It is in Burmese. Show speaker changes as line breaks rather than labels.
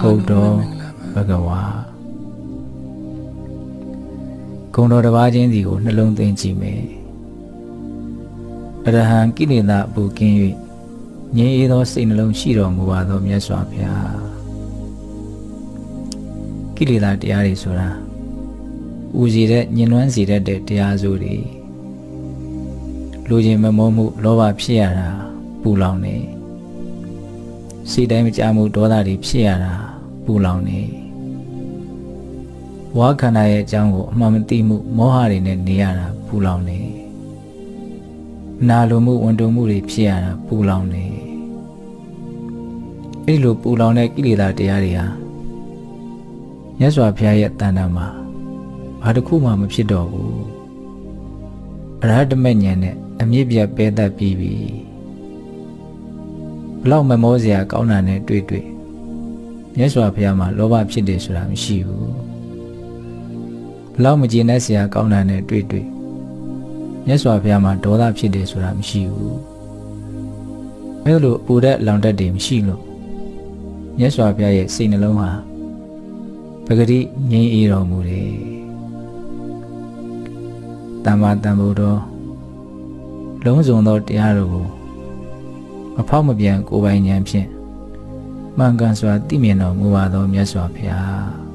ဗုဒ္ဓဘဂဝါဂုဏ်တော်တစ်ပါးချင်းစီကိုနှလုံးသွင်းကြည့်မယ်အရဟံကိလေသာအပူကင်း၍ငြိမ်းအေးသောစိတ်နှလုံးရှိတော်မူပါသောမြတ်စွာဘုရားကိလေသာတရားတွေဆိုတာဦးစီတဲ့ညှဉ်းနှွမ်းစေတတ်တဲ့တရားစုတွေလူချင်းမမောမှုလောဘဖြစ်ရတာပူလောင်နေစိတ်တိုင်းမကြမှုဒေါသတွေဖြစ်ရတာပူလောင်နေဝါခန္ဓာရဲ့အကြောင်းကိုအမှန်မသိမှုမောဟတွေနဲ့နေရတာပူလောင်နေနာလိုမှုဝန်တုံမှုတွေဖြစ်ရတာပူလောင်နေအဲ့ဒီလိုပူလောင်တဲ့ကိလေသာတရားတွေဟာမြတ်စွာဘုရားရဲ့တဏ္ဍာမှာဘာတစ်ခုမှမဖြစ်တော့ဘူးအရဟတမေဉာဏ်နဲ့အမြင့်ပြတ်ပဲတတ်ပြီးပြီဘလောက်မမောစရာကောင်းတာနဲ့တွေ့မြတ်စွာဘုရားမှာလောဘဖြစ်တယ်ဆိုတာမရှိဘူးဘလောက်မကျေနပ်စရာကောင်းတာနဲ့တွေ့မြတ်စွာဘုရားမှာဒေါသဖြစ်တယ်ဆိုတာမရှိဘူးအဲလိုပူတဲ့အလောင်တက်တွေမရှိလို့မြတ်စွာဘုရားရဲ့စိတ်နှလုံးဟာပဂတိငြိမ်းအေးတော်မူတယ်တမ္မာတန်ဖိုးတော်လုံးစုံသောတရားတို့ကိုမဖောက်မပြန်ကိုယ်ပိုင်ဉာဏ်ဖြင့်မှန်ကန်စွာသိမြင်တော်မူပါသောမြတ်စွာဘုရား